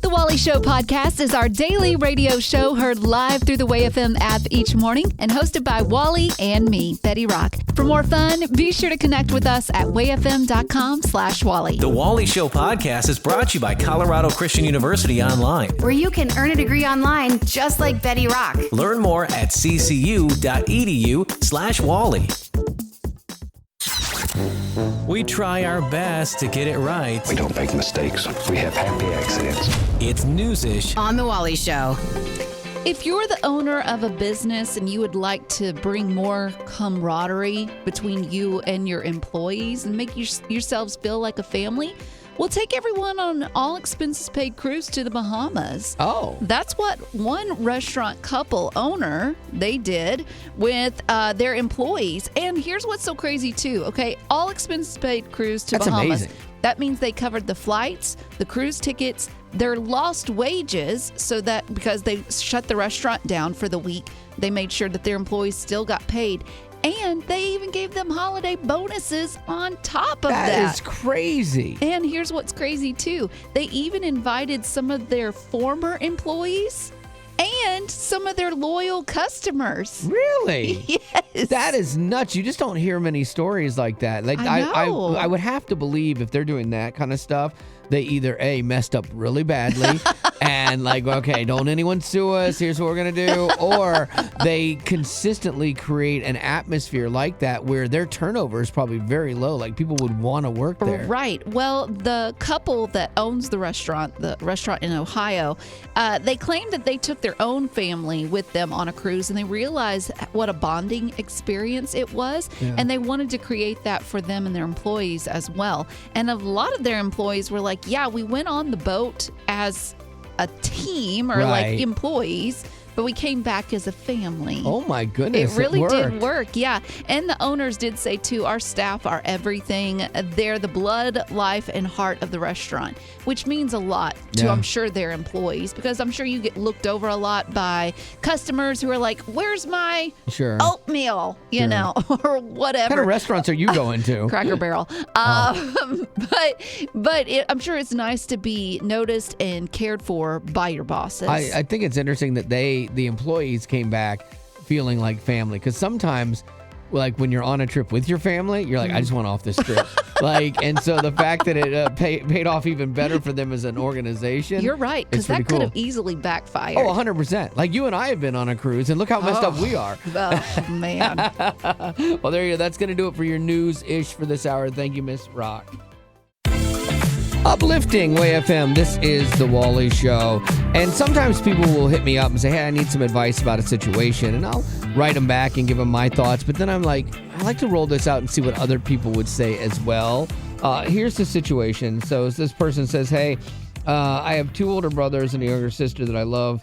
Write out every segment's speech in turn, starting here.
The Wally Show podcast is our daily radio show heard live through the WayFM app each morning and hosted by Wally and me, Betty Rock. For more fun, be sure to connect with us at wayfm.com/Wally. The Wally Show podcast is brought to you by Colorado Christian University Online, where you can earn a degree online just like Betty Rock. Learn more at ccu.edu/Wally. We try our best to get it right. We don't make mistakes. We have happy accidents. It's News-ish on The Wally Show. If you're the owner of a business and you would like to bring more camaraderie between you and your employees and make yourselves feel like a family, we'll take everyone on an all-expenses-paid cruise to the Bahamas. Oh. That's what one restaurant couple owner, they did with their employees. And here's what's so crazy, too, okay? All-expenses-paid cruise to Bahamas. Amazing. That means they covered the flights, the cruise tickets, their lost wages, so that because they shut the restaurant down for the week, they made sure that their employees still got paid. And they even gave them holiday bonuses on top of that. That is crazy. And here's what's crazy, too. They even invited some of their former employees and some of their loyal customers. Really? Yes. That is nuts. You just don't hear many stories like that. Like I know. I would have to believe if they're doing that kind of stuff, they either A, messed up really badly and like, okay, don't anyone sue us, here's what we're going to do, or they consistently create an atmosphere like that where their turnover is probably very low, like people would want to work there. Right. Well, the couple that owns the restaurant in Ohio, they claimed that they took their own family with them on a cruise and they realized what a bonding experience it was. Yeah. And they wanted to create that for them and their employees as well. And a lot of their employees were like, yeah, we went on the boat as a team or like employees, but we came back as a family. Oh my goodness. It really did work, yeah. And the owners did say, too, our staff are everything. They're the blood, life, and heart of the restaurant, which means a lot to, I'm sure, their employees, because I'm sure you get looked over a lot by customers who are like, where's my oatmeal, you know, or whatever. What kind of restaurants are you going to? Cracker Barrel. But I'm sure it's nice to be noticed and cared for by your bosses. I think it's interesting that the employees came back feeling like family, because sometimes like when you're on a trip with your family, you're like, I just want off this trip. And so the fact that it paid off even better for them as an organization. You're right, because that could have easily backfired. Oh, 100%. Like you and I have been on a cruise and look how messed up we are. Oh, man. Well, there you go. That's going to do it for your news-ish for this hour. Thank you, Miss Rock. Uplifting WayFM, this is The Wally Show. And sometimes people will hit me up and say, hey, I need some advice about a situation. And I'll write them back and give them my thoughts. But then I'm like, I like to roll this out and see what other people would say as well. Here's the situation. So this person says, hey, I have two older brothers and a younger sister that I love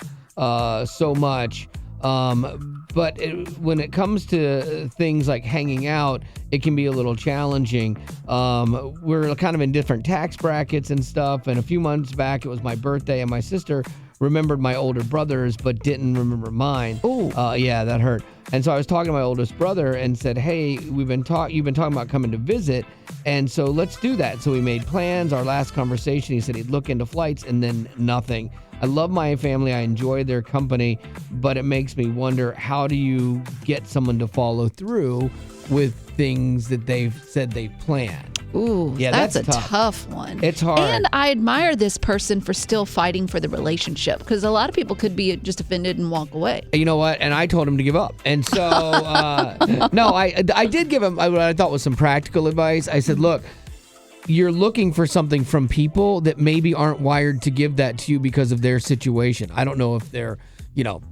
so much. But when it comes to things like hanging out, it can be a little challenging. We're kind of in different tax brackets and stuff. And a few months back, it was my birthday, and my sister remembered my older brothers, but didn't remember mine. Oh, yeah, that hurt. And so I was talking to my oldest brother and said, hey, you've been talking about coming to visit. And so let's do that. So we made plans. Our last conversation, he said he'd look into flights, and then nothing. I love my family. I enjoy their company, but it makes me wonder, how do you get someone to follow through with things that they've said they've planned? Ooh, yeah, that's a tough one. It's hard. And I admire this person for still fighting for the relationship, because a lot of people could be just offended and walk away. You know what? And I told him to give up. And so, no, I did give him what I thought was some practical advice. I said, look, you're looking for something from people that maybe aren't wired to give that to you because of their situation. I don't know if they're,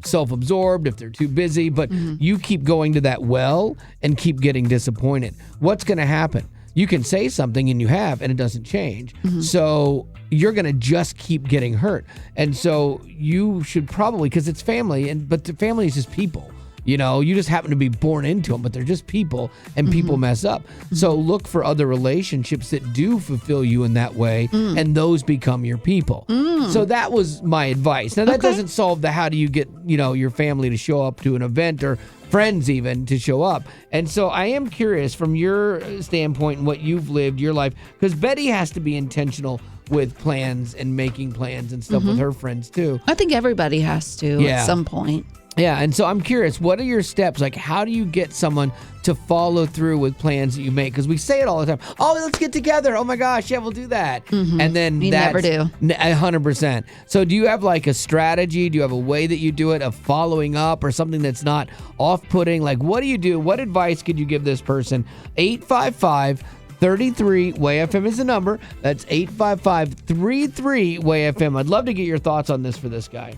self-absorbed, if they're too busy, but you keep going to that well and keep getting disappointed. What's going to happen? You can say something and it doesn't change. So you're going to just keep getting hurt. And so you should probably, because it's family, but the family is just people. You just happen to be born into them, but they're just people, and people mess up. So look for other relationships that do fulfill you in that way, and those become your people. So that was my advice. Now, that doesn't solve the how do you get, your family to show up to an event, or friends even to show up. And so I am curious from your standpoint and what you've lived, your life, because Betty has to be intentional with plans and making plans and stuff with her friends too. I think everybody has to at some point. Yeah, and so I'm curious, what are your steps? Like, how do you get someone to follow through with plans that you make? Because we say it all the time. Oh, let's get together. Oh, my gosh, yeah, we'll do that. And then You never do. 100%. So do you have, like, a strategy? Do you have a way that you do it of following up or something that's not off-putting? Like, what do you do? What advice could you give this person? 855-33-WAY-FM is the number. That's 855-33-WAY-FM. I'd love to get your thoughts on this for this guy.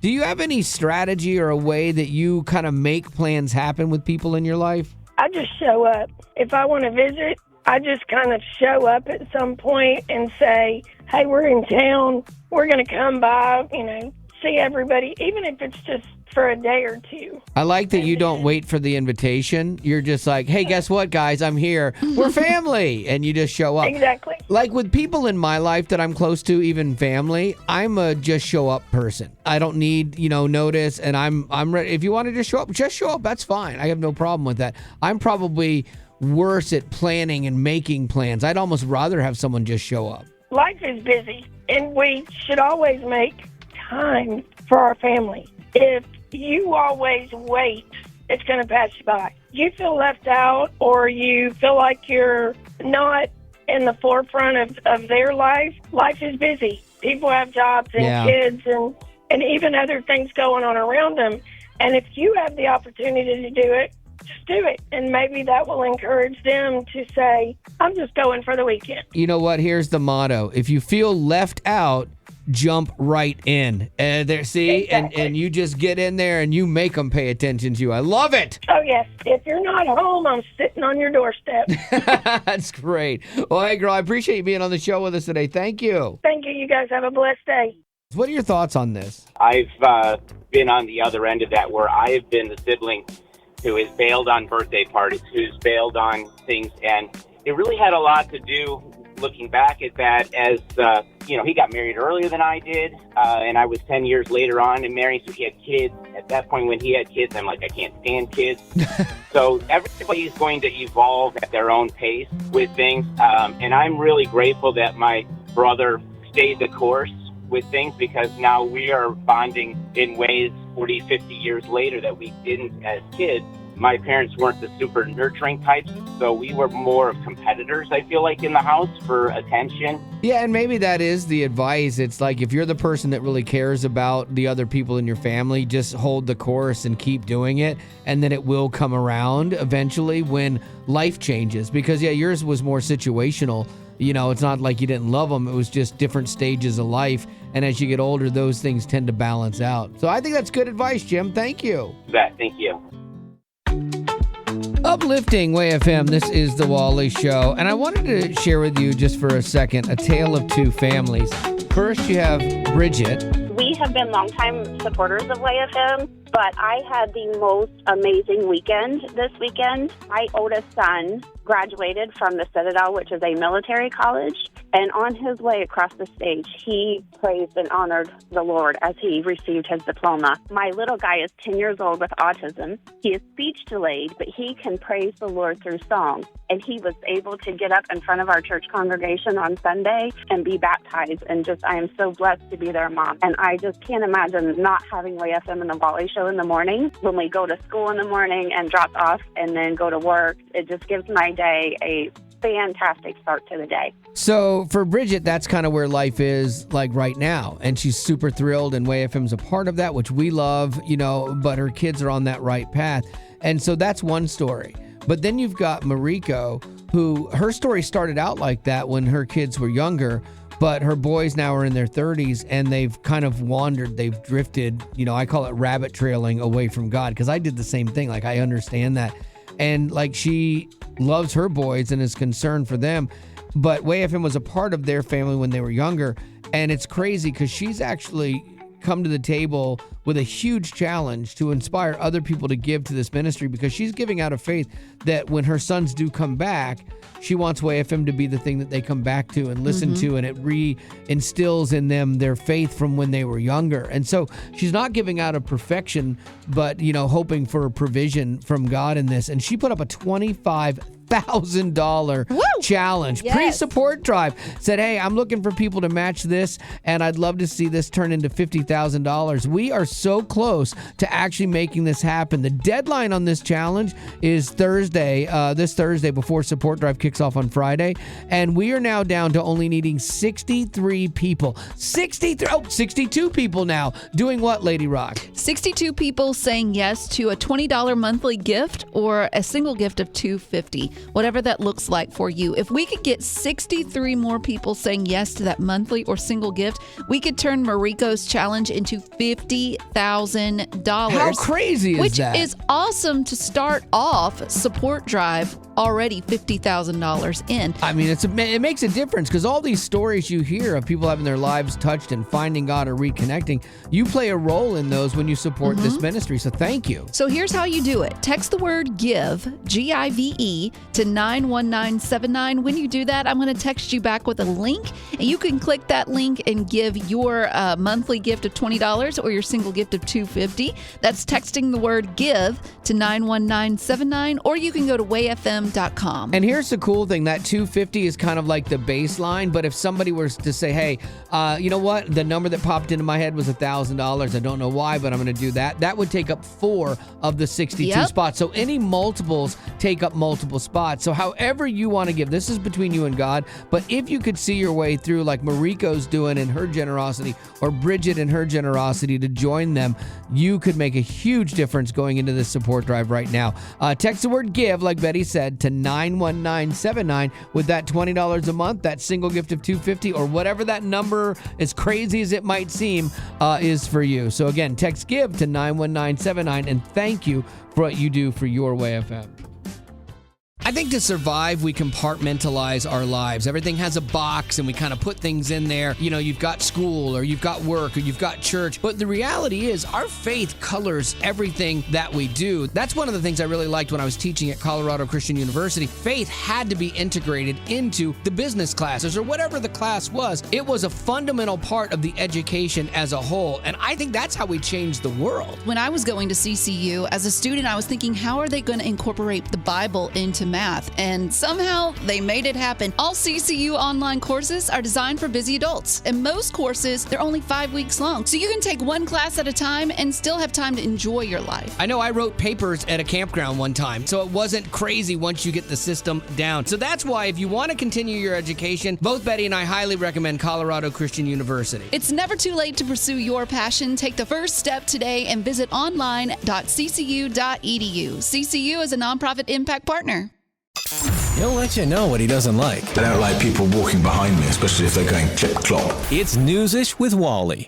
Do you have any strategy or a way that you kind of make plans happen with people in your life? I just show up. If I want to visit, I just kind of show up at some point and say, hey, we're in town. We're going to come by, see everybody, even if it's just for a day or two. I like that you don't wait for the invitation. You're just like, hey, guess what, guys? I'm here. We're family. And you just show up. Exactly. Like with people in my life that I'm close to, even family, I'm a just show up person. I don't need, notice. And I'm ready. If you want to just show up. That's fine. I have no problem with that. I'm probably worse at planning and making plans. I'd almost rather have someone just show up. Life is busy, and we should always make time for our family. If you always wait, it's going to pass you by. You feel left out, or you feel like you're not in the forefront of their life. Life is busy. People have jobs and kids and even other things going on around them. And if you have the opportunity to do it, just do it. And maybe that will encourage them to say, I'm just going for the weekend. You know what? Here's the motto. If you feel left out, jump right in. Exactly. And you just get in there and you make them pay attention to you. I love it. Oh, yes. If you're not home, I'm sitting on your doorstep. That's great. Well, hey, girl, I appreciate you being on the show with us today. Thank you. Thank you. You guys have a blessed day. What are your thoughts on this? I've been on the other end of that, where I have been the sibling who has bailed on birthday parties, who's bailed on things, and it really had a lot to do, looking back at that, as he got married earlier than I did, and I was 10 years later on and married, so he had kids. At that point, when he had kids, I'm like, I can't stand kids. So everybody's going to evolve at their own pace with things, and I'm really grateful that my brother stayed the course with things, because now we are bonding in ways 40, 50 years later that we didn't as kids. My parents weren't the super nurturing types, so we were more of competitors, I feel like, in the house for attention. Yeah, and maybe that is the advice. It's like, if you're the person that really cares about the other people in your family, just hold the course and keep doing it, and then it will come around eventually when life changes. Because, yours was more situational. It's not like you didn't love them. It was just different stages of life. And as you get older, those things tend to balance out. So I think that's good advice, Jim. Thank you. Thank you. Uplifting WAY-FM, this is The Wally Show. And I wanted to share with you just for a second a tale of two families. First, you have Bridget. We have been longtime supporters of WAY-FM, but I had the most amazing weekend this weekend. My oldest son graduated from the Citadel, which is a military college, and on his way across the stage, he praised and honored the Lord as he received his diploma. My little guy is 10 years old with autism. He is speech delayed, but he can praise the Lord through song, and he was able to get up in front of our church congregation on Sunday and be baptized, and I am so blessed to be their mom. And I just can't imagine not having WAY-FM and the Wally Show in the morning when we go to school in the morning and drop off and then go to work. It just gives my day a fantastic start to the day. So for Bridget, that's kind of where life is like right now. And she's super thrilled, and WAY-FM's a part of that, which we love, but her kids are on that right path. And so that's one story. But then you've got Mariko, who her story started out like that when her kids were younger, but her boys now are in their 30s, and they've kind of wandered. They've drifted, I call it rabbit trailing away from God, because I did the same thing. Like, I understand that. And she loves her boys and is concerned for them. But WAY-FM was a part of their family when they were younger. And it's crazy because she's actually come to the table with a huge challenge to inspire other people to give to this ministry, because she's giving out of faith that when her sons do come back, she wants WAY-FM to be the thing that they come back to and listen to, and it reinstills in them their faith from when they were younger. And so she's not giving out of perfection, but hoping for a provision from God in this. And she put up a $25,000 $50,000 challenge. Yes. Pre-support drive said, hey, I'm looking for people to match this, and I'd love to see this turn into $50,000. We are so close to actually making this happen. The deadline on this challenge is Thursday, this Thursday before support drive kicks off on Friday, and we are now down to only needing 63 people. 62 people now. Doing what, Lady Rock? 62 people saying yes to a $20 monthly gift or a single gift of $250, whatever that looks like for you. If we could get 63 more people saying yes to that monthly or single gift, we could turn Mariko's challenge into $50,000. How crazy is that? Which is awesome to start off support drive already $50,000 in. I mean, it makes a difference because all these stories you hear of people having their lives touched and finding God or reconnecting, you play a role in those when you support this ministry. So thank you. So here's how you do it. Text the word GIVE, G-I-V-E, to 91979. When you do that, I'm going to text you back with a link, and you can click that link and give your monthly gift of $20 or your single gift of $250. That's texting the word GIVE to 91979, or you can go to wayfm.com. And here's the cool thing, that $250 is kind of like the baseline, but if somebody was to say, hey, you know what, the number that popped into my head was $1,000, I don't know why, but I'm going to do that, that would take up 4 of the 62 spots. So any multiples take up multiple spots. So however you want to give, this is between you and God, but if you could see your way through like Mariko's doing in her generosity, or Bridget in her generosity to join them, you could make a huge difference going into this support drive right now. Text the word GIVE, like Betty said, to 91979 with that $20 a month, that single gift of $250, or whatever that number, as crazy as it might seem, is for you. So again, text GIVE to 91979, and thank you for what you do for Your Way FM. I think to survive, we compartmentalize our lives. Everything has a box and we kind of put things in there. You know, you've got school or you've got work or you've got church. But the reality is our faith colors everything that we do. That's one of the things I really liked when I was teaching at Colorado Christian University. Faith had to be integrated into the business classes or whatever the class was. It was a fundamental part of the education as a whole. And I think that's how we changed the world. When I was going to CCU, as a student, I was thinking, how are they going to incorporate the Bible into math? And somehow they made it happen. All CCU online courses are designed for busy adults, and most courses, they're only 5 weeks long. So you can take one class at a time and still have time to enjoy your life. I know I wrote papers at a campground one time, so it wasn't crazy once you get the system down. So that's why if you want to continue your education, both Betty and I highly recommend Colorado Christian University. It's never too late to pursue your passion. Take the first step today and visit online.ccu.edu. CCU is a nonprofit impact partner. He'll let you know what he doesn't like. I don't like people walking behind me, especially if they're going clip-clop. It's Newsish with Wally.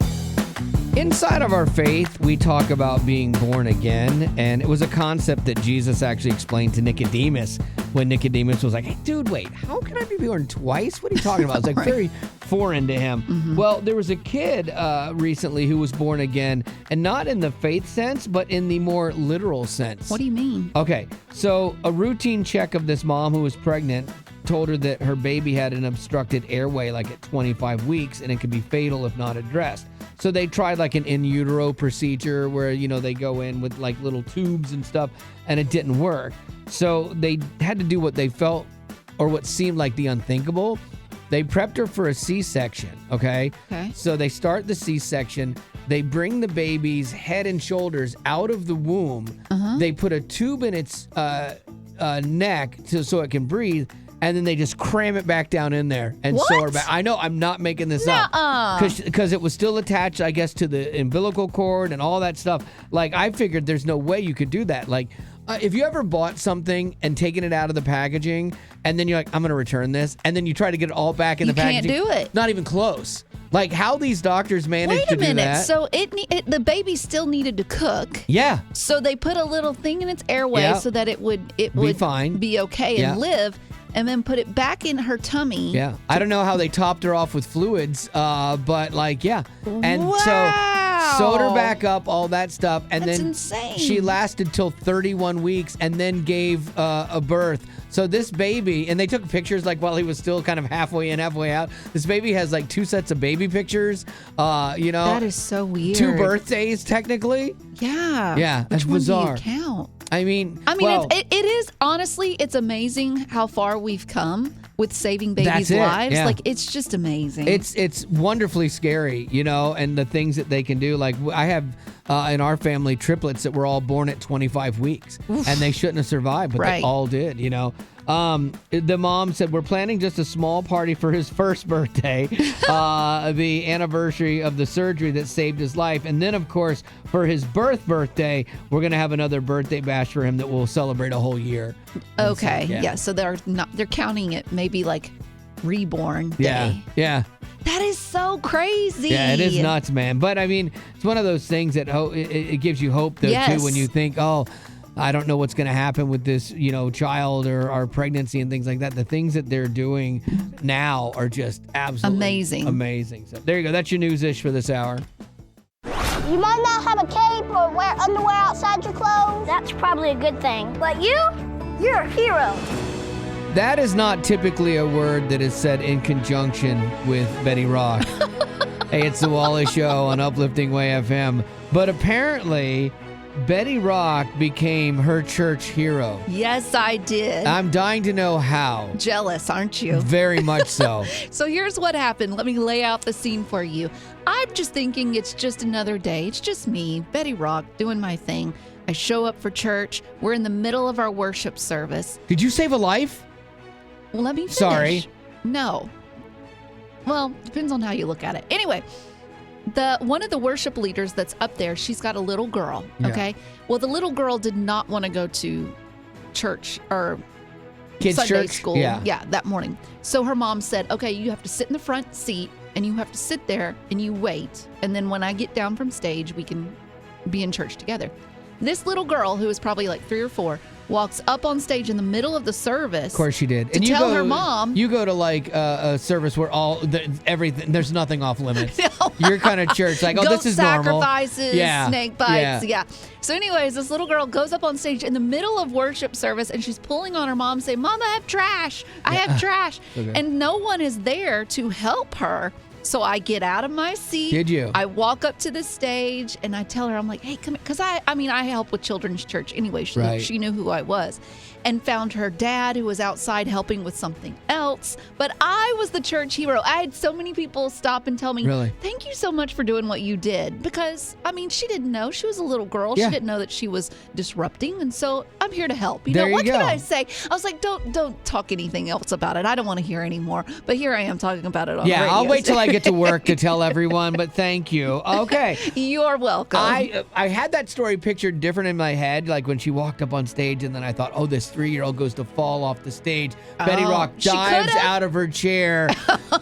Inside of our faith, we talk about being born again, and it was a concept that Jesus actually explained to Nicodemus when Nicodemus was like, hey, dude, wait, how can I be born twice? What are you talking about? It's like very foreign to him. Mm-hmm. Well, there was a kid recently who was born again, and not in the faith sense, but in the more literal sense. What do you mean? Okay, so a routine check of this mom who was pregnant told her that her baby had an obstructed airway like at 25 weeks, and it could be fatal if not addressed. So they tried like an in utero procedure where, you know, they go in with like little tubes and stuff, and it didn't work. So they had to do what they felt or what seemed like the unthinkable. They prepped her for a C-section, okay? So they start the C-section. They bring the baby's head and shoulders out of the womb. They put a tube in its neck so it can breathe. And then they just cram it back down in there and sew her back. I know, I'm not making this up. Because it was still attached, I guess, to the umbilical cord and all that stuff. Like, I figured there's no way you could do that. Like, if you ever bought something and taken it out of the packaging, and then you're like, I'm going to return this, and then you try to get it all back in the packaging. You can't do it. Not even close. Like, how these doctors managed to do that. Wait a minute. So the baby still needed to cook. Yeah. So they put a little thing in its airway so that it would be fine, be okay, and live. And then put it back in her tummy. Yeah. I don't know how they topped her off with fluids, but like, yeah. And so sewed her back up, all that stuff. And That's then insane. She lasted till 31 weeks and then gave a birth. So this baby, and they took pictures like while he was still kind of halfway in, halfway out. This baby has like 2 sets of baby pictures, you know. That is so weird. 2 birthdays, technically. Yeah. Yeah, that's bizarre. Which one do you count? I mean, it is honestly, it's amazing how far we've come with saving babies' That's it, lives. yeah. Like, it's just amazing. It's wonderfully scary, and the things that they can do. Like, I have in our family triplets that were all born at 25 weeks, and they shouldn't have survived, but they all did. The mom said, we're planning just a small party for his first birthday, the anniversary of the surgery that saved his life. And then, of course, for his birthday, we're going to have another birthday bash for him that will celebrate a whole year. Okay. So they're counting it maybe like reborn day. Yeah. That is so crazy. Yeah, it is nuts, man. But I mean, it's one of those things that it gives you hope, though, too, when you think, I don't know what's going to happen with this, child or our pregnancy and things like that. The things that they're doing now are just absolutely amazing. So there you go. That's your news-ish for this hour. You might not have a cape or wear underwear outside your clothes. That's probably a good thing. But you're a hero. That is not typically a word that is said in conjunction with Betty Rock. Hey, it's the Wally Show on Uplifting Way FM. But apparently, Betty Rock became her church hero. Yes, I did. I'm dying to know how. Jealous, aren't you? Very much so. So here's what happened. Let me lay out the scene for you. I'm just thinking it's just another day. It's just me, Betty Rock, doing my thing. I show up for church. We're in the middle of our worship service. Did you save a life? Well, let me finish. Sorry. No. Well, depends on how you look at it. Anyway, one of the worship leaders that's up there, she's got a little girl, okay? Well, the little girl did not want to go to church or Kids' Sunday church? school that morning. So her mom said, okay, you have to sit in the front seat and you have to sit there and you wait. And then when I get down from stage, we can be in church together. This little girl, who was probably like 3 or 4, walks up on stage in the middle of the service. Of course she did. To tell her mom. You go to like a service where everything, there's nothing off limits. Your kind of church, like, this is normal. Sacrifices, snake bites, So anyways, this little girl goes up on stage in the middle of worship service and she's pulling on her mom saying, Mom, I have trash. I have trash. Okay. And no one is there to help her. So I get out of my seat. Did you? I walk up to the stage and I tell her, I'm like, hey, come here. Because I help with children's church anyway. She knew who I was. And found her dad, who was outside helping with something else. But I was the church hero. I had so many people stop and tell me, thank you so much for doing what you did. Because, she didn't know. She was a little girl. Yeah. She didn't know that she was disrupting. And so I'm here to help. What can I say? I was like, don't talk anything else about it. I don't want to hear anymore. But here I am talking about it on the radio. I'll wait till I get to work to tell everyone, but thank you. Okay. You're welcome. I had that story pictured different in my head, like when she walked up on stage and then I thought, this 3-year-old goes to fall off the stage. Betty Rock dives out of her chair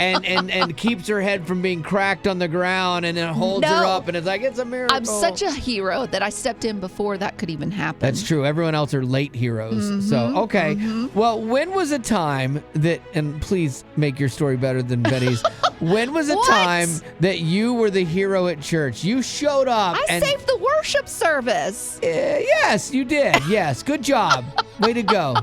and keeps her head from being cracked on the ground and then holds her up and it's like, it's a miracle. I'm such a hero that I stepped in before that could even happen. That's true. Everyone else are late heroes. So, okay. Well, when was a time that, and please make your story better than Betty's, when was a time that you were the hero at church? You showed up. I saved the worship service. Yes, you did. Yes. Good job. Way to go.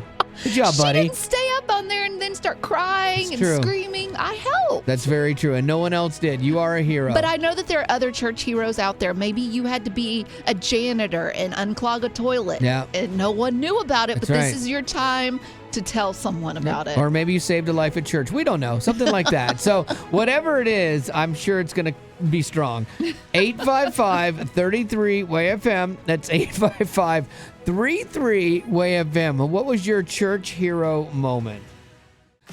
Good job, buddy. She didn't stay up on there and then start crying and screaming. I helped. That's very true. And no one else did. You are a hero. But I know that there are other church heroes out there. Maybe you had to be a janitor and unclog a toilet. Yeah. And no one knew about it. But this is your time to tell someone about it. Or maybe you saved a life at church. We don't know. Something like that. So whatever it is, I'm sure it's going to be strong. 855-33-WAY-FM. That's 855-33-WAY-FM. What was your church hero moment?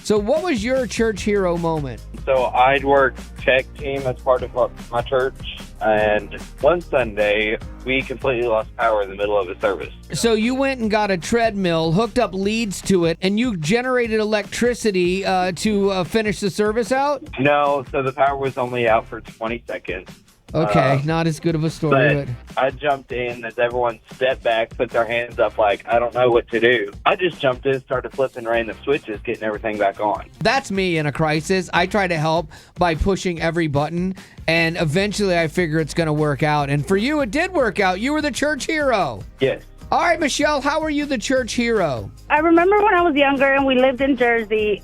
So what was your church hero moment? So I'd work tech team as part of my church. And one Sunday, we completely lost power in the middle of a service. So you went and got a treadmill, hooked up leads to it, and you generated electricity to finish the service out? No, so the power was only out for 20 seconds. Okay, not as good of a story. But I jumped in as everyone stepped back, put their hands up like, I don't know what to do. I just jumped in, started flipping random switches, getting everything back on. That's me in a crisis. I try to help by pushing every button, and eventually I figure it's going to work out. And for you, it did work out. You were the church hero. Yes. All right, Michelle, how are you the church hero? I remember when I was younger and we lived in Jersey,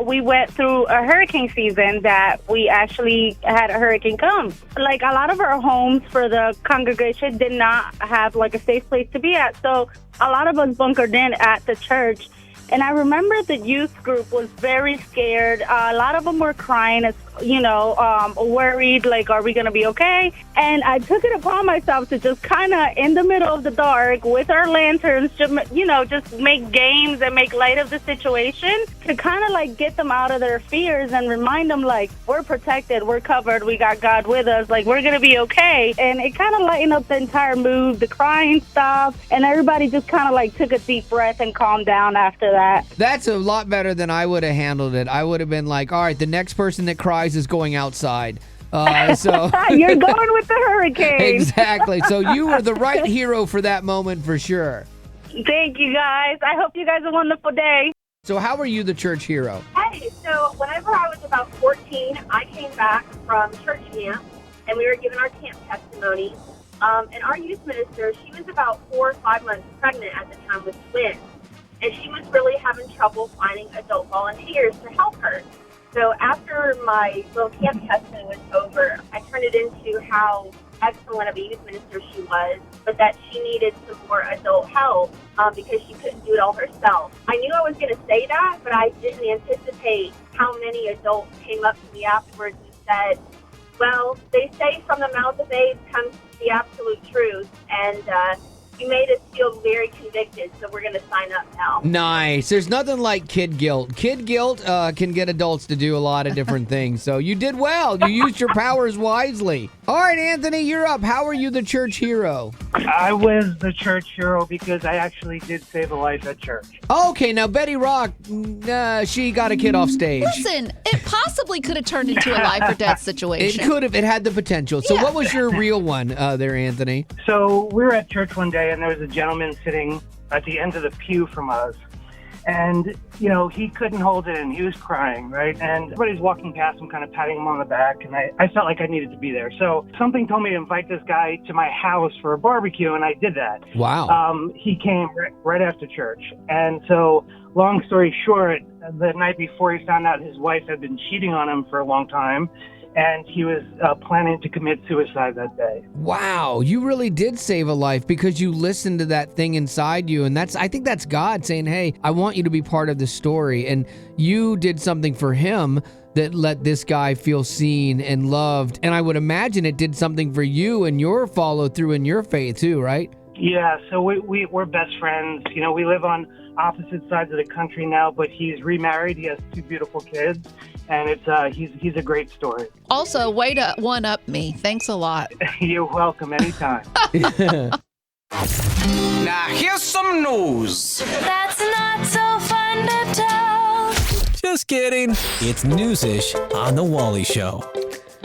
we went through a hurricane season that we actually had a hurricane come. Like, a lot of our homes for the congregation did not have, like, a safe place to be at. So a lot of us bunkered in at the church. And I remember the youth group was very scared. A lot of them were crying, worried, like, are we going to be okay? And I took it upon myself to just kind of, in the middle of the dark, with our lanterns, just make games and make light of the situation to kind of, like, get them out of their fears and remind them, like, we're protected, we're covered, we got God with us, like, we're going to be okay. And it kind of lightened up the entire mood. The crying stopped, and everybody just kind of, like, took a deep breath and calmed down after that. That's a lot better than I would have handled it. I would have been like, all right, the next person that cries is going outside. So You're going with the hurricane. Exactly. So you were the right hero for that moment for sure. Thank you, guys. I hope you guys have a wonderful day. So how are you the church hero? Hey, so whenever I was about 14, I came back from church camp, and we were given our camp testimony. And our youth minister, she was about 4 or 5 months pregnant at the time with twins. And she was really having trouble finding adult volunteers to help her. So after my little camp testimony was over, I turned it into how excellent of a youth minister she was, but that she needed some more adult help because she couldn't do it all herself. I knew I was going to say that, but I didn't anticipate how many adults came up to me afterwards and said, well, they say from the mouth of babes comes the absolute truth, and you made us feel very convicted, so we're going to sign up now. Nice. There's nothing like kid guilt. Kid guilt can get adults to do a lot of different things. So you did well. You used your powers wisely. All right, Anthony, you're up. How are you the church hero? I was the church hero because I actually did save a life at church. Okay, now Betty Rock, she got a kid off stage. Listen, it possibly could have turned into a life or death situation. It could have. It had the potential. So Yeah. what was your real one there, Anthony? So we were at church one day, and there was a gentleman sitting at the end of the pew from us. And, he couldn't hold it in. He was crying, right? And everybody's walking past him, kind of patting him on the back. And I felt like I needed to be there. So something told me to invite this guy to my house for a barbecue, and I did that. Wow. He came right after church. And so, long story short, the night before he found out his wife had been cheating on him for a long time, and he was planning to commit suicide that day. Wow, you really did save a life because you listened to that thing inside you. And I think that's God saying, hey, I want you to be part of the story. And you did something for him that let this guy feel seen and loved. And I would imagine it did something for you and your follow through in your faith too, right? Yeah, so we're best friends. We live on opposite sides of the country now, but he's remarried. He has 2 beautiful kids, and he's a great story. Also, way to one-up me. Thanks a lot. You're welcome anytime. Now here's some news. That's not so fun to tell. Just kidding. It's news-ish on The Wally Show.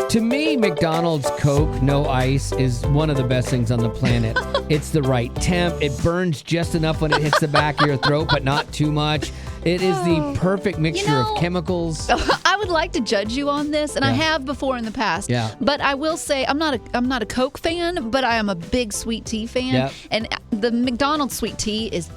To me, McDonald's Coke, no ice, is one of the best things on the planet. It's the right temp. It burns just enough when it hits the back of your throat, but not too much. It is the perfect mixture of chemicals. I would like to judge you on this, and I have before in the past. Yeah. But I will say I'm not a Coke fan, but I am a big sweet tea fan. Yep. And the McDonald's sweet tea is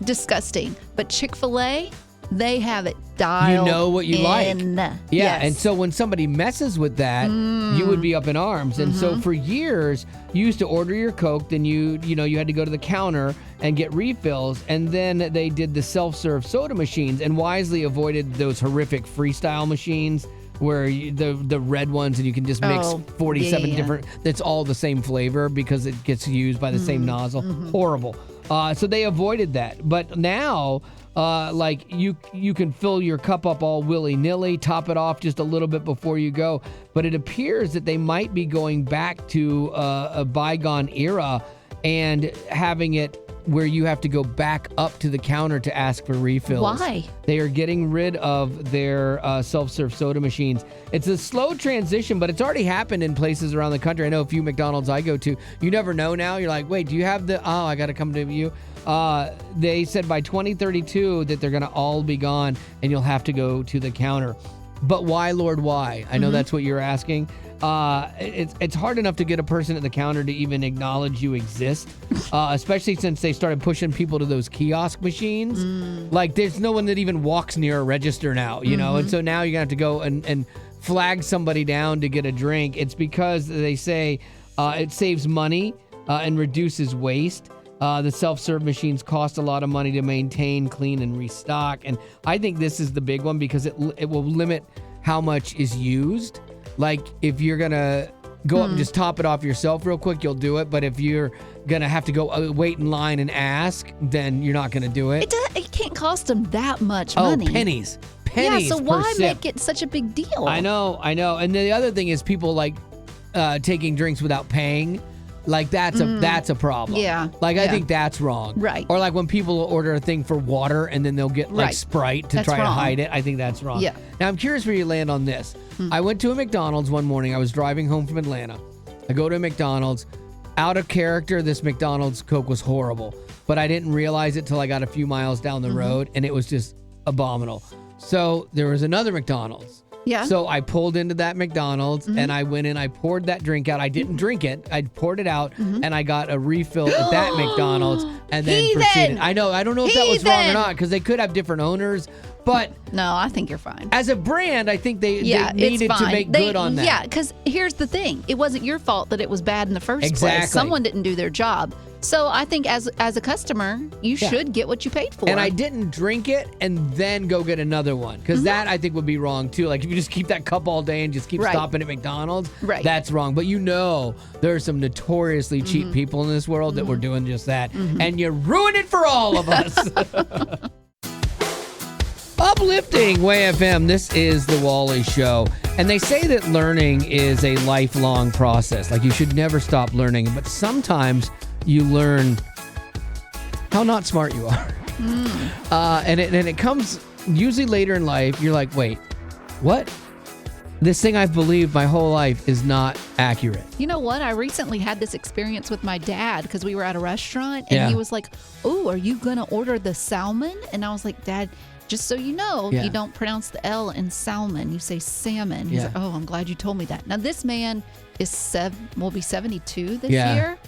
disgusting. But Chick-fil-A, they have it dialed. You know what you like. Yeah, yes. And so when somebody messes with that, you would be up in arms. And so for years, you used to order your Coke, then you had to go to the counter and get refills, and then they did the self-serve soda machines and wisely avoided those horrific freestyle machines where the red ones and you can just mix 47 different, that's all the same flavor because it gets used by the same nozzle. Horrible. So they avoided that. But now, you can fill your cup up all willy-nilly, top it off just a little bit before you go. But it appears that they might be going back to a bygone era and having it where you have to go back up to the counter to ask for refills. Why? They are getting rid of their self-serve soda machines. It's a slow transition, but it's already happened in places around the country. I know a few McDonald's I go to. You never know now. You're like, wait, do you have I got to come to you. They said by 2032 that they're going to all be gone and you'll have to go to the counter. But why, Lord, why? I know that's what you're asking. it's hard enough to get a person at the counter to even acknowledge you exist, especially since they started pushing people to those kiosk machines. Like, there's no one that even walks near a register now, you know? And so now you're going to have to go and flag somebody down to get a drink. It's because they say it saves money and reduces waste. The self-serve machines cost a lot of money to maintain, clean, and restock. And I think this is the big one because it will limit how much is used. Like, if you're going to go up and just top it off yourself real quick, you'll do it. But if you're going to have to go wait in line and ask, then you're not going to do it. It can't cost them that much money. Oh, pennies. Yeah, so per why sip. make it such a big deal? I know. And the other thing is people like taking drinks without paying. Like, that's a problem. Yeah. Like, I Yeah. think that's wrong. Right. Or like when people order a thing for water and then they'll get like Right. Sprite to That's try to wrong. hide it. I think that's wrong. Yeah. Now, I'm curious where you land on this. I went to a McDonald's one morning. I was driving home from Atlanta. I go to a McDonald's. Out of character, this McDonald's Coke was horrible. But I didn't realize it till I got a few miles down the road, and it was just abominable. So there was another McDonald's. Yeah. So I pulled into that McDonald's and I went in, I poured that drink out. I didn't drink it. I poured it out and I got a refill at that McDonald's and then proceeded. I know. I don't know if that was wrong or not because they could have different owners. But no, I think you're fine. As a brand, I think they it's needed to fine. make good on that. Yeah, because here's the thing. It wasn't your fault that it was bad in the first Exactly. place. Someone didn't do their job. So I think as a customer, you should get what you paid for. And I didn't drink it and then go get another one because that I think would be wrong too. Like if you just keep that cup all day and just keep stopping at McDonald's, that's wrong. But there are some notoriously cheap people in this world that were doing just that. And you ruin it for all of us. Uplifting Way FM, this is the Wally Show. And they say that learning is a lifelong process. Like you should never stop learning. But sometimes you learn how not smart you are. And it comes usually later in life. You're like, wait, what? This thing I've believed my whole life is not accurate. You know what? I recently had this experience with my dad because we were at a restaurant and he was like, oh, are you going to order the salmon? And I was like, Dad, just so you know, you don't pronounce the L in salmon. You say salmon. He's like, oh, I'm glad you told me that. Now, this man will be 72 this year.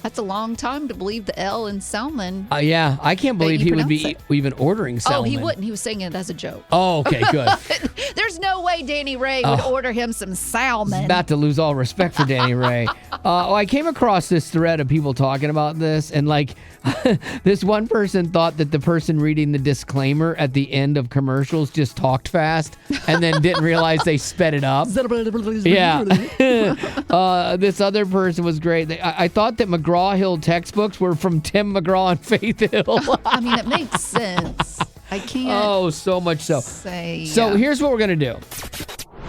That's a long time to believe the L in salmon. Yeah, I can't believe he would be even ordering salmon. Oh, he wouldn't. He was saying it as a joke. Oh, okay, good. There's no way Danny Ray would order him some salmon. About to lose all respect for Danny Ray. I came across this thread of people talking about this, and like this one person thought that the person reading the disclaimer at the end of commercials just talked fast and then didn't realize they sped it up. Yeah. This other person was great. I thought that McGraw-Hill textbooks were from Tim McGraw and Faith Hill. I mean, it makes sense. I can't. Oh, so much so. So here's what we're going to do.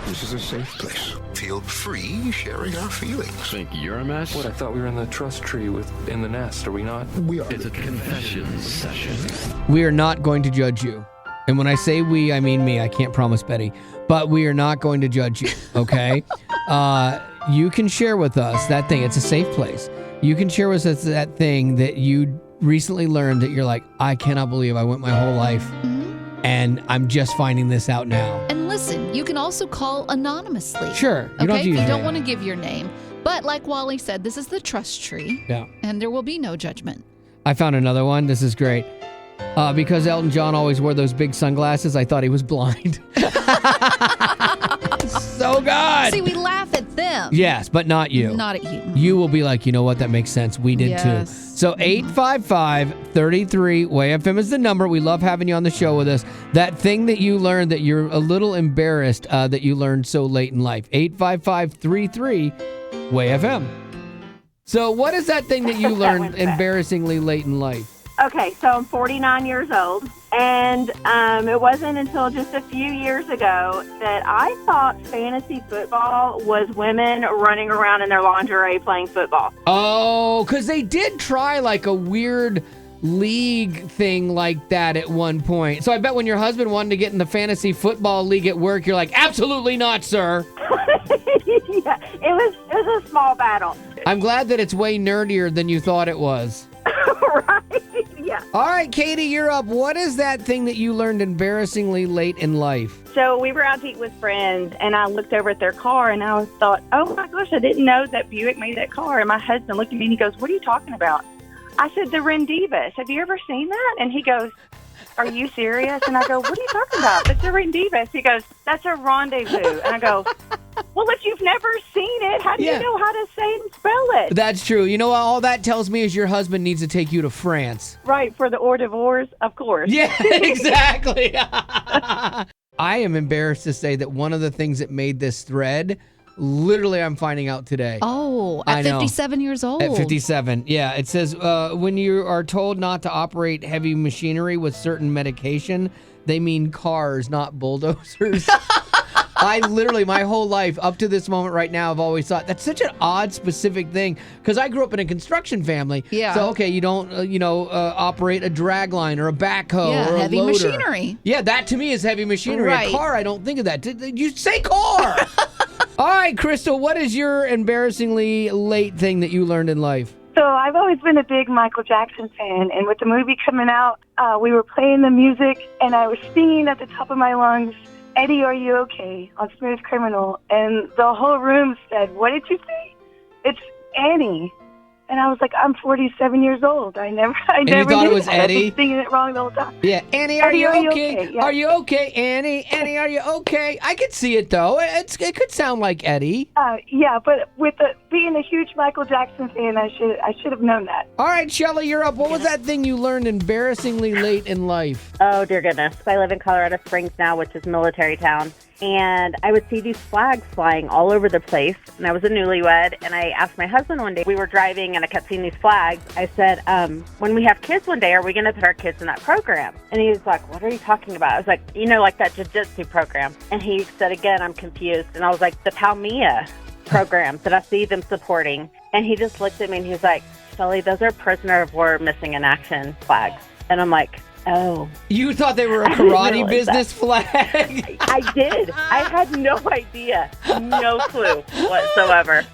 This is a safe place. Feel free sharing our feelings. Think you're a mess? What, I thought we were in the trust tree in the nest, are we not? We are. It's a confession session. We are not going to judge you. And when I say we, I mean me. I can't promise Betty. But we are not going to judge you, okay? You can share with us that thing. It's a safe place. You can share with us that thing that you recently learned that you're like, I cannot believe I went my whole life and I'm just finding this out now. And listen, you can also call anonymously. Sure. You don't have to if use you your don't name. want to give your name. But like Wally said, this is the trust tree. Yeah. And there will be no judgment. I found another one. This is great. Because Elton John always wore those big sunglasses, I thought he was blind. So good. See, we laugh at them. Yes, but not you. Not at you. You will be like, you know what? That makes sense. We did too. So 855-33-WAY-FM is the number. We love having you on the show with us. That thing that you learned that you're a little embarrassed that you learned so late in life. 855-33-WAY-FM. So what is that thing that you learned embarrassingly late in life? Okay, so I'm 49 years old, and it wasn't until just a few years ago that I thought fantasy football was women running around in their lingerie playing football. Oh, because they did try like a weird league thing like that at one point. So I bet when your husband wanted to get in the fantasy football league at work, you're like, absolutely not, sir. Yeah, it was a small battle. I'm glad that it's way nerdier than you thought it was. Right? Yeah. All right, Katie, you're up. What is that thing that you learned embarrassingly late in life? So we were out to eat with friends, and I looked over at their car, and I thought, oh, my gosh, I didn't know that Buick made that car. And my husband looked at me, and he goes, what are you talking about? I said, the Rendivas. Have you ever seen that? And he goes, are you serious? And I go, what are you talking about? It's a Rendivas. He goes, that's a rendezvous. And I go, well, if you've never seen it, how do you know how to say and spell it? That's true. You know what? All that tells me is your husband needs to take you to France. Right, for the hors d'oeuvres, of course. Yeah, exactly. I am embarrassed to say that one of the things that made this thread, literally I'm finding out today. Oh, at 57 years old. At 57, yeah. It says, when you are told not to operate heavy machinery with certain medication, they mean cars, not bulldozers. I literally, my whole life, up to this moment right now, I've always thought that's such an odd, specific thing. Because I grew up in a construction family. Yeah. So, okay, you don't, operate a drag line or a backhoe or a heavy loader. machinery. Yeah, that to me is heavy machinery. Right. A car, I don't think of that. You say car. All right, Crystal, what is your embarrassingly late thing that you learned in life? So I've always been a big Michael Jackson fan, and with the movie coming out, we were playing the music, and I was singing at the top of my lungs, Eddie, are you okay? On Smooth Criminal. And the whole room said, what did you say? It's Annie. And I was like, I'm 47 years old. I never you thought knew it was that. Eddie? I've been singing it wrong the whole time. Yeah, Annie, are you okay? Yeah. Are you okay, Annie? Annie, are you okay? I could see it, though. It could sound like Eddie. Yeah, but with being a huge Michael Jackson fan, I should have known that. All right, Shelly, you're up. What was that thing you learned embarrassingly late in life? Oh, dear goodness. I live in Colorado Springs now, which is military town. And I would see these flags flying all over the place. And I was a newlywed. And I asked my husband one day, we were driving and I kept seeing these flags. I said, when we have kids one day, are we going to put our kids in that program? And he was like, what are you talking about? I was like, like that jiu-jitsu program. And he said, again, I'm confused. And I was like, the Palmia programs that I see them supporting. And he just looked at me and he was like, Shelly, those are prisoner of war missing in action flags. And I'm like, oh. You thought they were a karate business flag? I did. I had no idea. No clue whatsoever.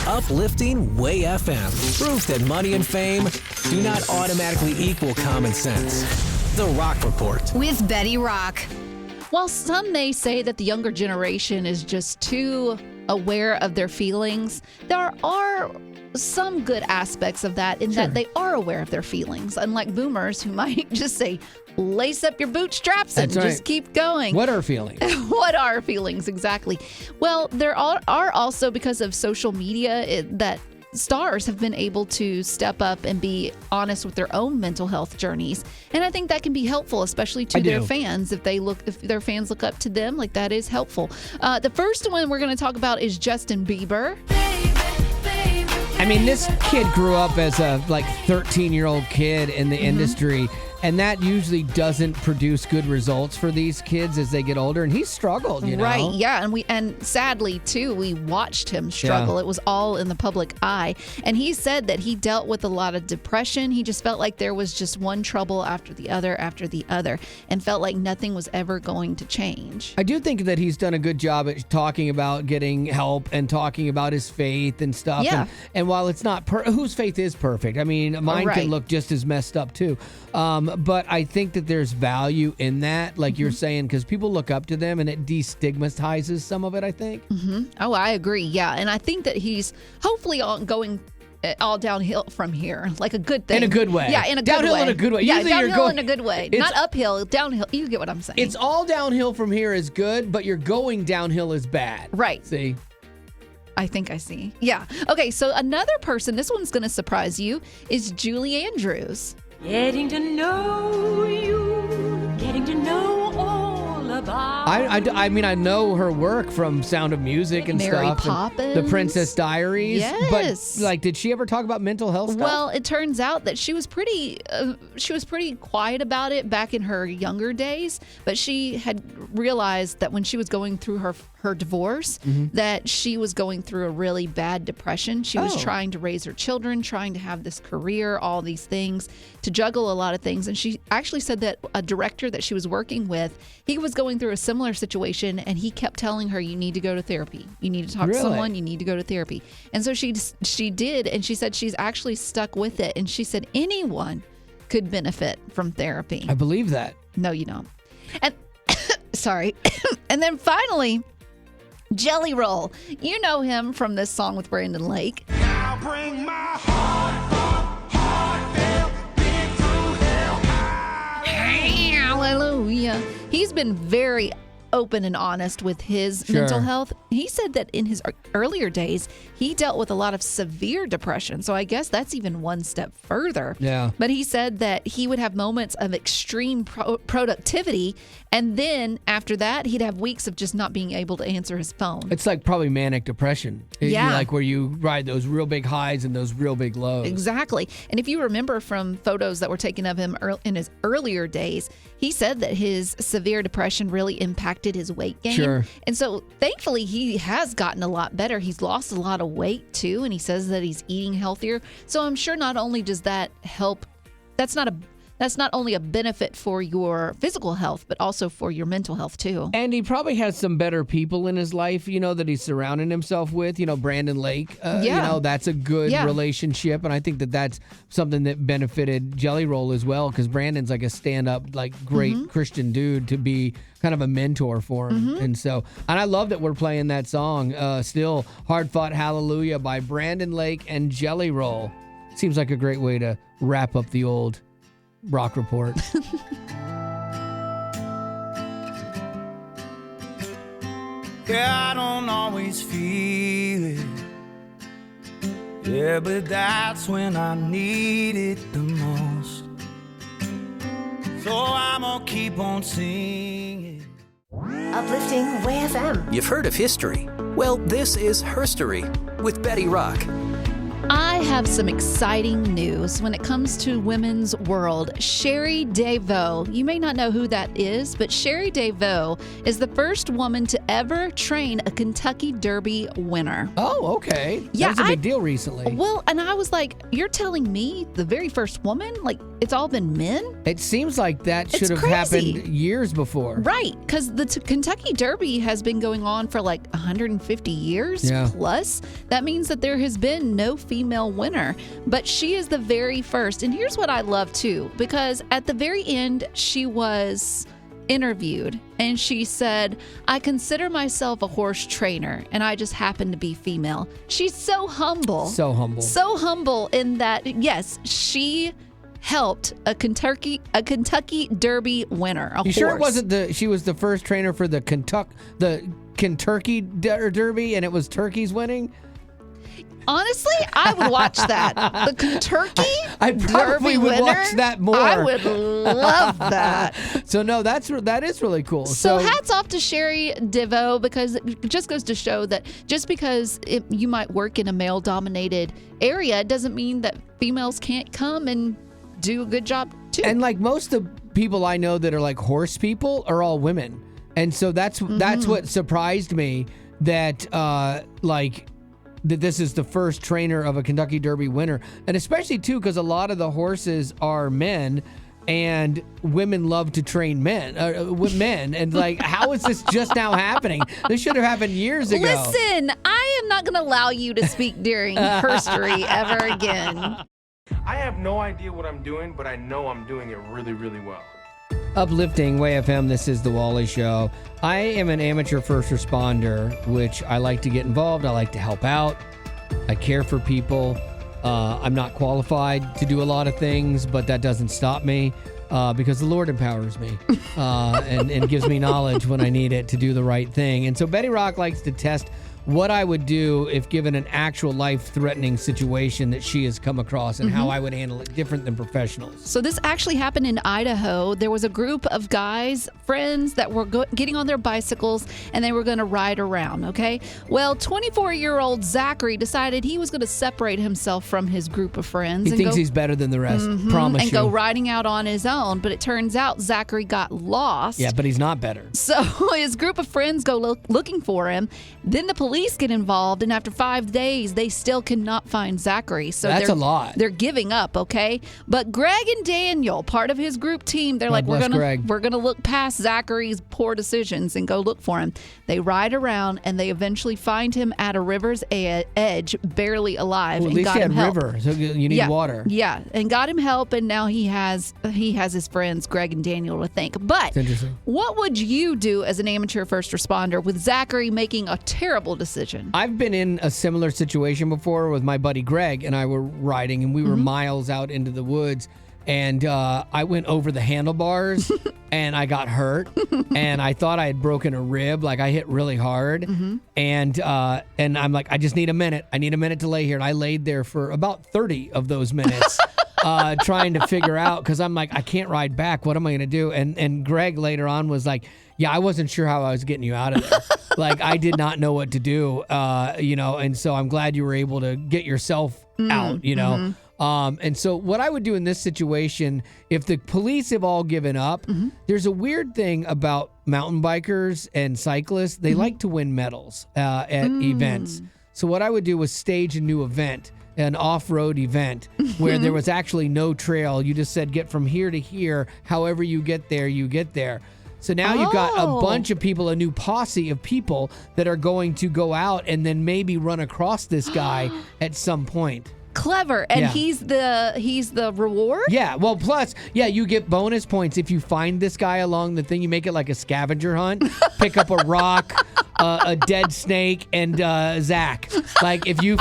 Uplifting Way FM. Proof that money and fame do not automatically equal common sense. The Rock Report. With Betty Rock. While some may say that the younger generation is just too aware of their feelings, there are some good aspects of that in that they are aware of their feelings, unlike boomers who might just say, lace up your bootstraps and just keep going. What are feelings? What are feelings, exactly? Well, there are also, because of social media, that stars have been able to step up and be honest with their own mental health journeys. And I think that can be helpful, especially to their fans. If their fans look up to them, like, that is helpful. The first one we're going to talk about is Justin Bieber. I mean, this kid grew up as a 13-year-old kid in the industry, and that usually doesn't produce good results for these kids as they get older. And he struggled, you know? Right, yeah. And sadly, too, we watched him struggle. It was all in the public eye. And he said that he dealt with a lot of depression. He just felt like there was just one trouble after the other, and felt like nothing was ever going to change. I do think that he's done a good job at talking about getting help and talking about his faith and stuff. Yeah. And while it's not whose faith is perfect, I mean, mine can look just as messed up, too. But I think that there's value in that, like you're saying, because people look up to them and it destigmatizes some of it, I think. Oh, I agree. Yeah. And I think that he's hopefully going all downhill from here, like a good thing. In a good way. Yeah, in a good downhill way. in a good way. Yeah, Usually downhill in a good way. Not uphill, downhill. You get what I'm saying. It's all downhill from here is good, but you're going downhill is bad. Right. See? I think I see. Yeah. Okay, so another person, this one's going to surprise you, is Julie Andrews. Getting to know you, getting to know all about I mean, I know her work from Sound of Music and Mary stuff. Poppins. The Princess Diaries. Yes. But, did she ever talk about mental health stuff? Well, it turns out that she was pretty quiet about it back in her younger days, but she had realized that when she was going through her her divorce, that she was going through a really bad depression. She was trying to raise her children, trying to have this career, all these things, to juggle a lot of things. And she actually said that a director that she was working with, he was going through a similar situation, and he kept telling her, you need to go to therapy. You need to talk to someone. You need to go to therapy. And so she did, and she said she's actually stuck with it. And she said anyone could benefit from therapy. I believe that. No, you don't. And sorry. And then finally, Jelly Roll. You know him from this song with Brandon Lake. I'll bring my heart been through hell. Hallelujah. He's been very open and honest with his mental health. He said that in his earlier days, he dealt with a lot of severe depression. So I guess that's even one step further. Yeah. But he said that he would have moments of extreme productivity. And then after that, he'd have weeks of just not being able to answer his phone. It's like probably manic depression. Like where you ride those real big highs and those real big lows. Exactly. And if you remember from photos that were taken of him in his earlier days, he said that his severe depression really impacted his weight gain. Sure. And so thankfully he has gotten a lot better. He's lost a lot of weight too. And he says that he's eating healthier. So I'm sure not only does that help, that's not only a benefit for your physical health, but also for your mental health too. And he probably has some better people in his life, that he's surrounding himself with. Brandon Lake, that's a good relationship. And I think that that's something that benefited Jelly Roll as well, because Brandon's like a stand-up, great Christian dude to be kind of a mentor for him. And I love that we're playing that song, Still Hard Fought Hallelujah by Brandon Lake and Jelly Roll. Seems like a great way to wrap up the old Rock Report. Yeah, I don't always feel it. Yeah, but that's when I need it the most. So I'm gonna keep on singing. Uplifting Way FM. You've heard of history. Well, this is HerStory with Betty Rock. I have some exciting news when it comes to women's world. Cherie DeVaux. You may not know who that is, but Cherie DeVaux is the first woman to ever train a Kentucky Derby winner. Oh, okay. Yeah, that was a big deal recently. Well, and I was like, you're telling me the very first woman? Like, it's all been men? It seems like that should have happened years before. Right, because the Kentucky Derby has been going on for like 150 years plus. That means that there has been no female winner, but she is the very first. And here's what I love too, because at the very end, she was interviewed and she said, I consider myself a horse trainer and I just happen to be female. She's so humble. So humble. So humble in that, yes, she helped a Kentucky Derby winner. You sure it wasn't she was the first trainer for the Kentucky Derby and it was turkeys winning? Honestly, I would watch that. The Kentucky I probably Derby would winner, watch that more. I would love that. So no, that is really cool. So hats off to Cherie DeVaux, because it just goes to show that just because you might work in a male-dominated area, it doesn't mean that females can't come and do a good job too. And like most of the people I know that are like horse people are all women, and so that's what surprised me that that this is the first trainer of a Kentucky Derby winner. And especially, too, because a lot of the horses are men, and women love to train men. And, how is this just now happening? This should have happened years ago. Listen, I am not going to allow you to speak during HerStory ever again. I have no idea what I'm doing, but I know I'm doing it really, really well. Uplifting Way FM, this is The Wally Show. I am an amateur first responder, which I like to get involved. I like to help out. I care for people. I'm not qualified to do a lot of things, but that doesn't stop me because the Lord empowers me and gives me knowledge when I need it to do the right thing. And so Betty Rock likes to test what I would do if given an actual life-threatening situation that she has come across and how I would handle it different than professionals. So this actually happened in Idaho. There was a group of guys, friends, that were getting on their bicycles, and they were going to ride around, okay? Well, 24-year-old Zachary decided he was going to separate himself from his group of friends. He thinks he's better than the rest, promise and you. go riding out on his own, but it turns out Zachary got lost. Yeah, but he's not better. So his group of friends go looking for him. Then the police get involved, and after 5 days, they still cannot find Zachary. So that's a lot. They're giving up, okay? But Greg and Daniel, part of his group team, they're like, we're gonna look past Zachary's poor decisions and go look for him. They ride around, and they eventually find him at a river's edge, barely alive. Well, at least he had river, so you need water. Yeah, and got him help, and now he has his friends Greg and Daniel to thank. But what would you do as an amateur first responder with Zachary making a terrible decision? I've been in a similar situation before with my buddy Greg and I were riding, and we were miles out into the woods, and I went over the handlebars and I got hurt and I thought I had broken a rib. Like, I hit really hard, and I'm like, I just need a minute. I need a minute to lay here. And I laid there for about 30 of those minutes. Trying to figure out, because I'm like, I can't ride back. What am I going to do? And Greg later on was like, yeah, I wasn't sure how I was getting you out of there. Like, I did not know what to do, and so I'm glad you were able to get yourself out, And so what I would do in this situation, if the police have all given up, there's a weird thing about mountain bikers and cyclists. They like to win medals at events. So what I would do was stage a new event, an off-road event where there was actually no trail. You just said get from here to here. However you get there, you get there. So now you've got a bunch of people, a new posse of people that are going to go out and then maybe run across this guy at some point. Clever. And he's the reward? Yeah. Well, plus, you get bonus points if you find this guy along the thing. You make it like a scavenger hunt. Pick up a rock, a dead snake, and Zach. Like, if you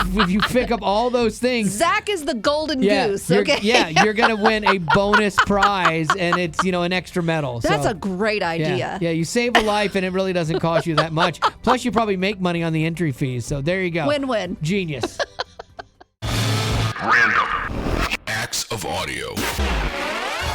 pick up all those things, Zach is the golden goose. Okay. You're gonna win a bonus prize, and it's an extra medal. That's a great idea. Yeah, you save a life, and it really doesn't cost you that much. Plus, you probably make money on the entry fees. So there you go. Win-win. Genius. Random acts of audio.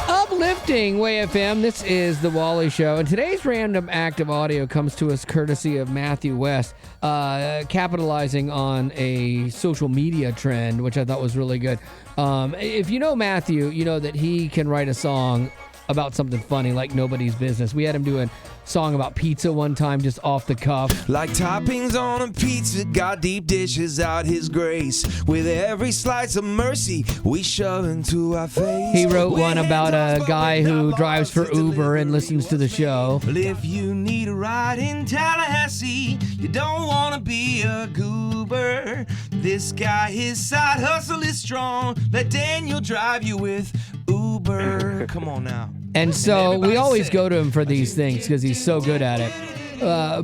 Uplifting Way FM. This is the Wally Show, and today's random act of audio comes to us courtesy of Matthew West, capitalizing on a social media trend, which I thought was really good. If you know Matthew, you know that he can write a song about something funny like nobody's business. We had him do a song about pizza one time, just off the cuff. Like toppings on a pizza, got deep dishes out his grace. With every slice of mercy, we shove into our face. He wrote one about a guy who drives for Uber and listens to the show. Well, if you need a ride in Tallahassee, you don't want to be a goober. This guy, his side hustle is strong. Let Daniel drive you with Uber. Come on now. And so we always go to him for these things because he's so good at it.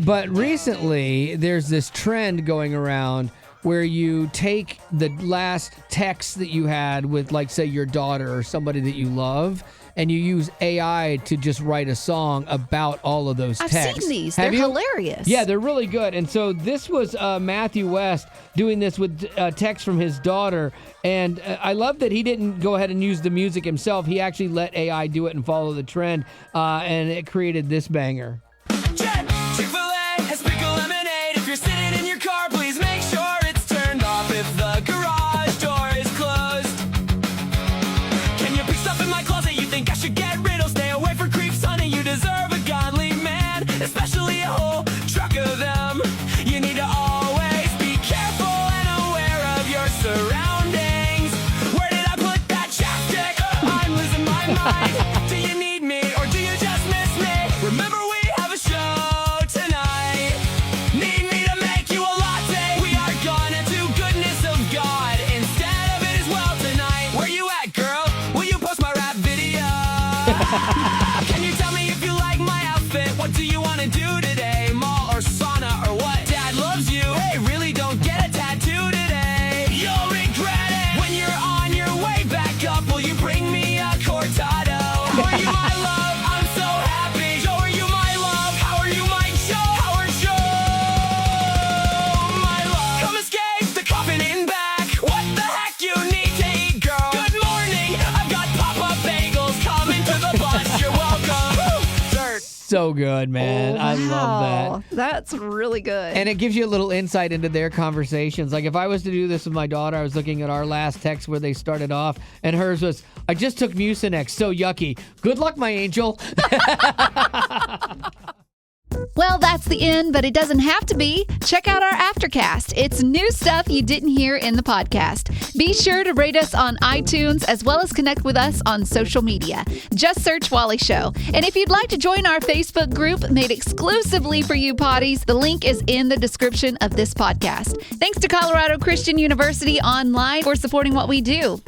But recently, there's this trend going around where you take the last text that you had with, like, say, your daughter or somebody that you love, and you use AI to just write a song about all of those texts. I've seen these. They're hilarious. Yeah, they're really good. And so this was Matthew West doing this with text from his daughter. And I love that he didn't go ahead and use the music himself. He actually let AI do it and follow the trend. And it created this banger. Chick-fil-A has pickle lemonade. If you're sitting in your car, please make sure it's turned off if the garage door is closed. Can you pick stuff in my closet you think I should get rid of? Stay away from creeps, honey. You deserve a godly man, especially a whole truck of them. You need to always be careful and aware of your surroundings. Where did I put that chapstick? I'm losing my mind. Do you need me or do you just miss me? Remember we have a show tonight. Need me to make you a latte? We are gonna do goodness of God instead of it as well tonight. Where you at, girl? Will you post my rap video? Can you tell me if you like my outfit? What do you want to do today? Mall or sauna or what? Dad loves you. Hey, really don't get a tattoo today. You'll regret it when you're on your way back up. Will you bring me a cortado? so good, man. I love that. That's really good. And it gives you a little insight into their conversations. Like if I was to do this with my daughter, I was looking at our last text where they started off, and hers was, I just took Mucinex, so yucky. Good luck, my angel. Well, that's the end, but it doesn't have to be. Check out our Aftercast. It's new stuff you didn't hear in the podcast. Be sure to rate us on iTunes as well as connect with us on social media. Just search Wally Show. And if you'd like to join our Facebook group made exclusively for you potties, the link is in the description of this podcast. Thanks to Colorado Christian University Online for supporting what we do.